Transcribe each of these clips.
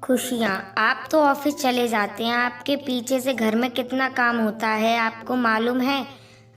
खुशियाँ। आप तो ऑफिस चले जाते हैं, आपके पीछे से घर में कितना काम होता है आपको मालूम है।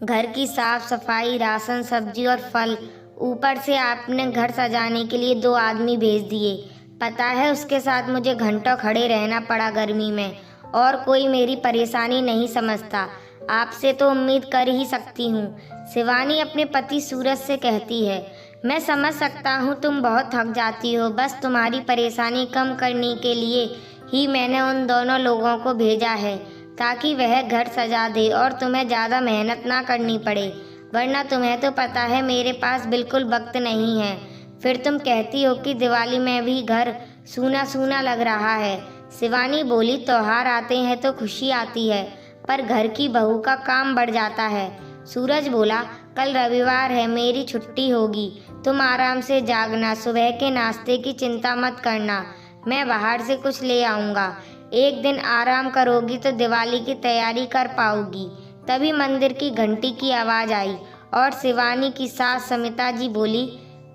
घर की साफ सफाई, राशन, सब्जी और फल, ऊपर से आपने घर सजाने के लिए 2 आदमी भेज दिए। पता है उसके साथ मुझे घंटों खड़े रहना पड़ा गर्मी में, और कोई मेरी परेशानी नहीं समझता। आपसे तो उम्मीद कर ही सकती हूँ। शिवानी अपने पति सूरज से कहती है, मैं समझ सकता हूँ तुम बहुत थक जाती हो। बस तुम्हारी परेशानी कम करने के लिए ही मैंने उन दोनों लोगों को भेजा है, ताकि वह घर सजा दे और तुम्हें ज़्यादा मेहनत ना करनी पड़े। वरना तुम्हें तो पता है मेरे पास बिल्कुल वक्त नहीं है। फिर तुम कहती हो कि दिवाली में भी घर सूना सूना लग रहा है। शिवानी बोली, त्योहार आते हैं तो खुशी आती है, पर घर की बहू का काम बढ़ जाता है। सूरज बोला, कल रविवार है, मेरी छुट्टी होगी। तुम आराम से जागना, सुबह के नाश्ते की चिंता मत करना, मैं बाहर से कुछ ले आऊँगा। एक दिन आराम करोगी तो दिवाली की तैयारी कर पाओगी। तभी मंदिर की घंटी की आवाज़ आई और शिवानी की सास समिता जी बोली,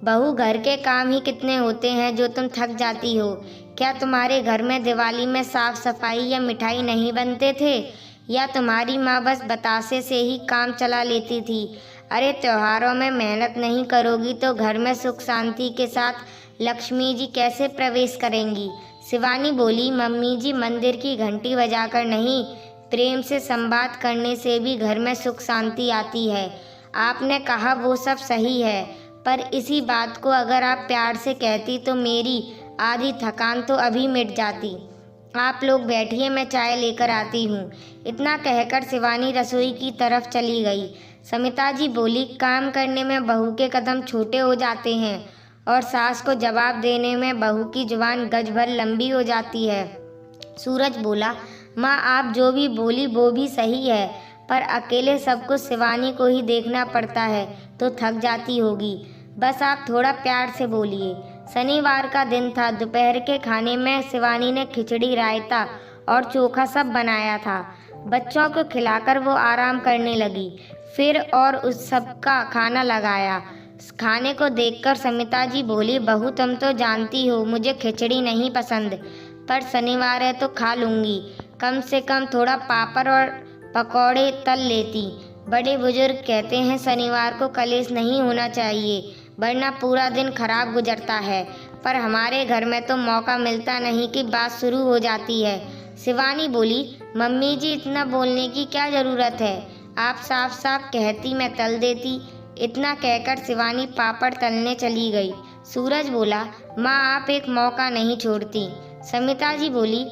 बहू, घर के काम ही कितने होते हैं जो तुम थक जाती हो। क्या तुम्हारे घर में दिवाली में साफ सफाई या मिठाई नहीं बनते थे, या तुम्हारी माँ बस बतासे से ही काम चला लेती थी? अरे त्योहारों में मेहनत नहीं करोगी तो घर में सुख शांति के साथ लक्ष्मी जी कैसे प्रवेश करेंगी? शिवानी बोली, मम्मी जी, मंदिर की घंटी बजाकर नहीं, प्रेम से संवाद करने से भी घर में सुख शांति आती है। आपने कहा वो सब सही है, पर इसी बात को अगर आप प्यार से कहती तो मेरी आधी थकान तो अभी मिट जाती। आप लोग बैठिए, मैं चाय लेकर आती हूँ। इतना कहकर शिवानी रसोई की तरफ चली गई। समिता जी बोली, काम करने में बहू के कदम छोटे हो जाते हैं और सास को जवाब देने में बहू की जुबान गज भर लंबी हो जाती है। सूरज बोला, माँ आप जो भी बोली वो भी सही है, पर अकेले सब कुछ शिवानी को ही देखना पड़ता है तो थक जाती होगी। बस आप थोड़ा प्यार से बोलिए। शनिवार का दिन था। दोपहर के खाने में शिवानी ने खिचड़ी, रायता और चोखा सब बनाया था। बच्चों को खिलाकर वो आराम करने लगी। फिर और उस सब का खाना लगाया। खाने को देखकर समिता जी बोली, बहू तुम तो जानती हो मुझे खिचड़ी नहीं पसंद, पर शनिवार है तो खा लूँगी। कम से कम थोड़ा पापड़ और पकौड़े तल लेती। बड़े बुजुर्ग कहते हैं शनिवार को कलेश नहीं होना चाहिए, वरना पूरा दिन खराब गुजरता है, पर हमारे घर में तो मौका मिलता नहीं कि बात शुरू हो जाती है। शिवानी बोली, मम्मी जी इतना बोलने की क्या ज़रूरत है, आप साफ साफ कहती मैं तल देती। इतना कहकर शिवानी पापड़ तलने चली गई। सूरज बोला, माँ आप एक मौका नहीं छोड़ती। समिता जी बोली,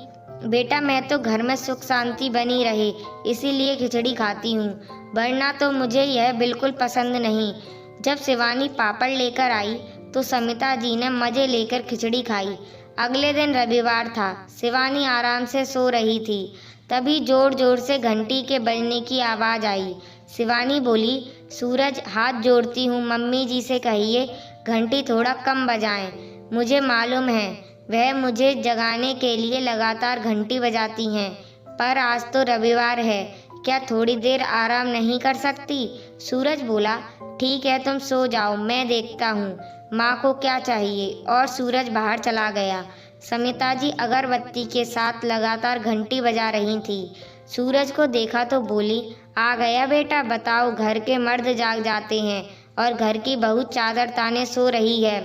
बेटा मैं तो घर में सुख शांति बनी रहे इसीलिए खिचड़ी खाती हूँ, वरना तो मुझे यह बिल्कुल पसंद नहीं। जब शिवानी पापड़ लेकर आई तो समिता जी ने मज़े लेकर खिचड़ी खाई। अगले दिन रविवार था। शिवानी आराम से सो रही थी, तभी जोर जोर से घंटी के बजने की आवाज़ आई। शिवानी बोली, सूरज हाथ जोड़ती हूँ, मम्मी जी से कहिए घंटी थोड़ा कम बजाएं। मुझे मालूम है वह मुझे जगाने के लिए लगातार घंटी बजाती हैं, पर आज तो रविवार है, क्या थोड़ी देर आराम नहीं कर सकती? सूरज बोला, ठीक है तुम सो जाओ, मैं देखता हूँ माँ को क्या चाहिए। और सूरज बाहर चला गया। समिता जी अगरबत्ती के साथ लगातार घंटी बजा रही थी। सूरज को देखा तो बोली, आ गया बेटा, बताओ। घर के मर्द जाग जाते हैं और घर की बहू चादर ताने सो रही है।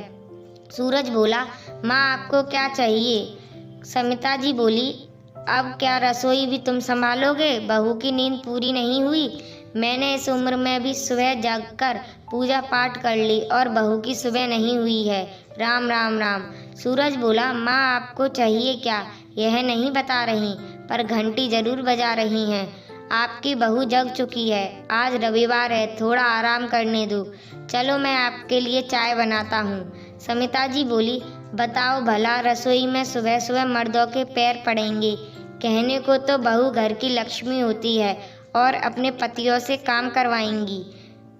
सूरज बोला, माँ आपको क्या चाहिए? समिता जी बोली, अब क्या रसोई भी तुम संभालोगे? बहू की नींद पूरी नहीं हुई। मैंने इस उम्र में भी सुबह जागकर पूजा पाठ कर ली और बहू की सुबह नहीं हुई है। राम राम राम। सूरज बोला, माँ आपको चाहिए क्या यह नहीं बता रही, पर घंटी जरूर बजा रही हैं। आपकी बहू जग चुकी है, आज रविवार है, थोड़ा आराम करने दो। चलो मैं आपके लिए चाय बनाता हूँ। समिता जी बोली, बताओ भला, रसोई में सुबह सुबह मर्दों के पैर पड़ेंगे? कहने को तो बहू घर की लक्ष्मी होती है और अपने पतियों से काम करवाएंगी।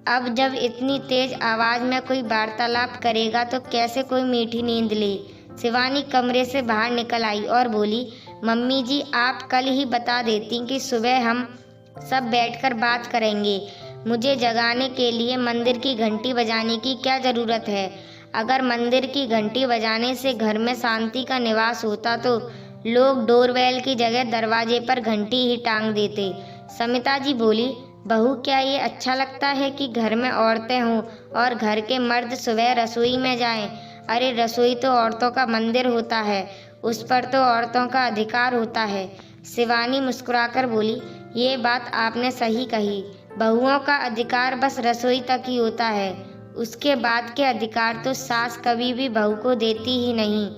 अब जब इतनी तेज आवाज़ में कोई वार्तालाप करेगा तो कैसे कोई मीठी नींद ले? शिवानी कमरे से बाहर निकल आई और बोली, मम्मी जी आप कल ही बता देती कि सुबह हम सब बैठकर बात करेंगे। मुझे जगाने के लिए मंदिर की घंटी बजाने की क्या ज़रूरत है? अगर मंदिर की घंटी बजाने से घर में शांति का निवास होता तो लोग डोरबेल की जगह दरवाजे पर घंटी ही टांग देते। समिता जी बोली, बहू क्या ये अच्छा लगता है कि घर में औरतें हों और घर के मर्द सुबह रसोई में जाएं? अरे रसोई तो औरतों का मंदिर होता है, उस पर तो औरतों का अधिकार होता है। शिवानी मुस्कुराकर बोली, ये बात आपने सही कही। बहुओं का अधिकार बस रसोई तक ही होता है, उसके बाद के अधिकार तो सास कभी भी बहू को देती ही नहीं।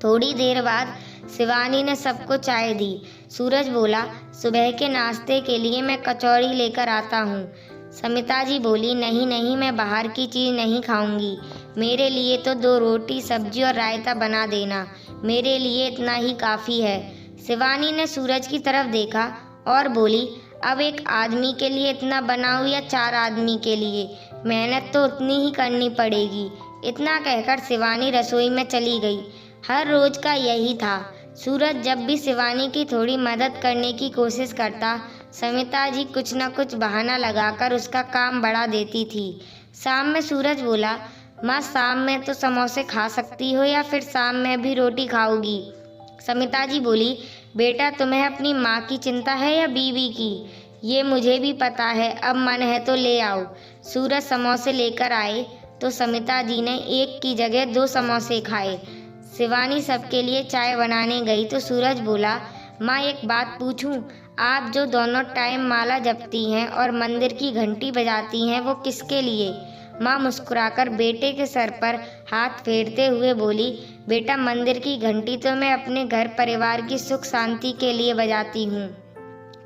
थोड़ी देर बाद शिवानी ने सबको चाय दी। सूरज बोला, सुबह के नाश्ते के लिए मैं कचौड़ी लेकर आता हूँ। समिता जी बोली, नहीं नहीं, मैं बाहर की चीज़ नहीं खाऊंगी। मेरे लिए तो 2 रोटी सब्जी और रायता बना देना, मेरे लिए इतना ही काफ़ी है। शिवानी ने सूरज की तरफ देखा और बोली, अब एक आदमी के लिए इतना बनाऊँ या 4 आदमी के लिए? मेहनत तो उतनी ही करनी पड़ेगी। इतना कहकर शिवानी रसोई में चली गई। हर रोज का यही था। सूरज जब भी शिवानी की थोड़ी मदद करने की कोशिश करता, समिता जी कुछ न कुछ बहाना लगाकर उसका काम बढ़ा देती थी। शाम में सूरज बोला, माँ शाम में तो समोसे खा सकती हो या फिर शाम में भी रोटी खाओगी? समिता जी बोली, बेटा तुम्हें अपनी माँ की चिंता है या बीवी की? ये मुझे भी पता है, अब मन है तो ले आओ। सूरज समोसे लेकर आए तो समिता जी ने एक की जगह 2 समोसे खाए। शिवानी सबके लिए चाय बनाने गई तो सूरज बोला, माँ एक बात पूछूं? आप जो दोनों टाइम माला जपती हैं और मंदिर की घंटी बजाती हैं, वो किसके लिए? माँ मुस्कुराकर बेटे के सर पर हाथ फेरते हुए बोली, बेटा मंदिर की घंटी तो मैं अपने घर परिवार की सुख शांति के लिए बजाती हूँ।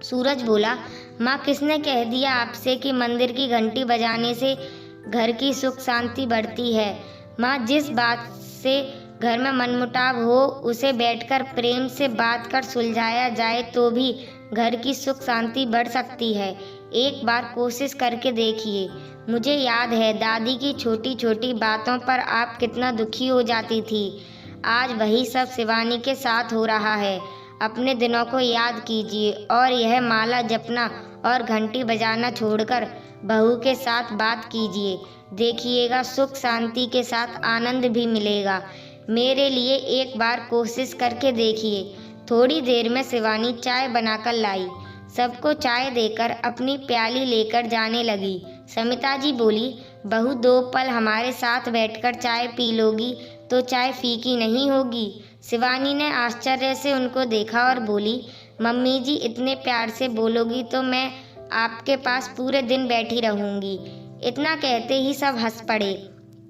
सूरज बोला, माँ किसने कह दिया आपसे कि मंदिर की घंटी बजाने से घर की सुख शांति बढ़ती है? माँ जिस बात से घर में मनमुटाव हो उसे बैठकर प्रेम से बात कर सुलझाया जाए तो भी घर की सुख शांति बढ़ सकती है। एक बार कोशिश करके देखिए। मुझे याद है दादी की छोटी छोटी बातों पर आप कितना दुखी हो जाती थी। आज वही सब शिवानी के साथ हो रहा है। अपने दिनों को याद कीजिए और यह माला जपना और घंटी बजाना छोड़कर बहू के साथ बात कीजिए। देखिएगा सुख शांति के साथ आनंद भी मिलेगा। मेरे लिए एक बार कोशिश करके देखिए। थोड़ी देर में शिवानी चाय बनाकर लाई। सबको चाय देकर अपनी प्याली लेकर जाने लगी। समिता जी बोली, बहू 2 पल हमारे साथ बैठकर चाय पी लोगी तो चाय फीकी नहीं होगी। शिवानी ने आश्चर्य से उनको देखा और बोली, मम्मी जी इतने प्यार से बोलोगी तो मैं आपके पास पूरे दिन बैठी रहूंगी। इतना कहते ही सब हंस पड़े।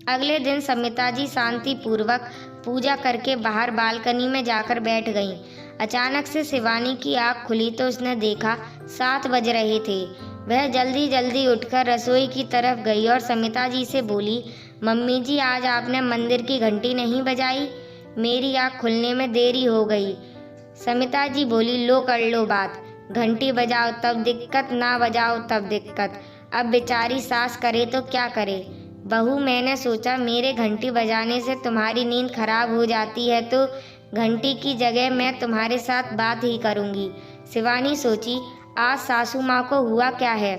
अगले दिन समिता जी शांतिपूर्वक पूजा करके बाहर बालकनी में जाकर बैठ गईं। अचानक से शिवानी की आँख खुली तो उसने देखा 7 बज रहे थे। वह जल्दी जल्दी उठकर रसोई की तरफ गई और समिता जी से बोली, मम्मी जी आज आपने मंदिर की घंटी नहीं बजाई? मेरी आँख खुलने में देरी हो गई। समिता जी बोली, लो कर लो बात। घंटी बजाओ तब दिक्कत, ना बजाओ तब दिक्कत। अब बेचारी सास करे तो क्या करे? बहू मैंने सोचा मेरे घंटी बजाने से तुम्हारी नींद खराब हो जाती है तो घंटी की जगह मैं तुम्हारे साथ बात ही करूँगी। शिवानी सोची, आज सासू माँ को हुआ क्या है,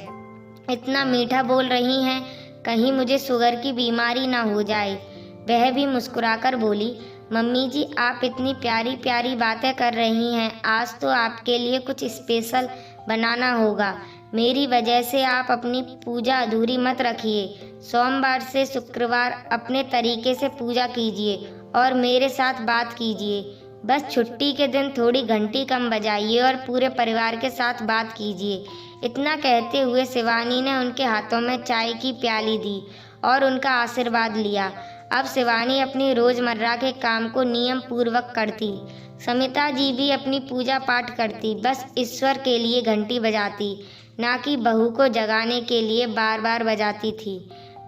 इतना मीठा बोल रही हैं, कहीं मुझे शुगर की बीमारी ना हो जाए। वह भी मुस्कुराकर बोली, मम्मी जी आप इतनी प्यारी प्यारी बातें कर रही हैं, आज तो आपके लिए कुछ स्पेशल बनाना होगा। मेरी वजह से आप अपनी पूजा अधूरी मत रखिए। सोमवार से शुक्रवार अपने तरीके से पूजा कीजिए और मेरे साथ बात कीजिए। बस छुट्टी के दिन थोड़ी घंटी कम बजाइए और पूरे परिवार के साथ बात कीजिए। इतना कहते हुए शिवानी ने उनके हाथों में चाय की प्याली दी और उनका आशीर्वाद लिया। अब शिवानी अपनी रोज़मर्रा के काम को नियम पूर्वक करती। समिता जी भी अपनी पूजा पाठ करती, बस ईश्वर के लिए घंटी बजाती, ना कि बहू को जगाने के लिए बार बार बजाती थी।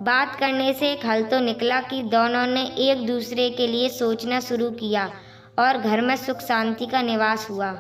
बात करने से एक हल तो निकला कि दोनों ने एक दूसरे के लिए सोचना शुरू किया और घर में सुख शांति का निवास हुआ।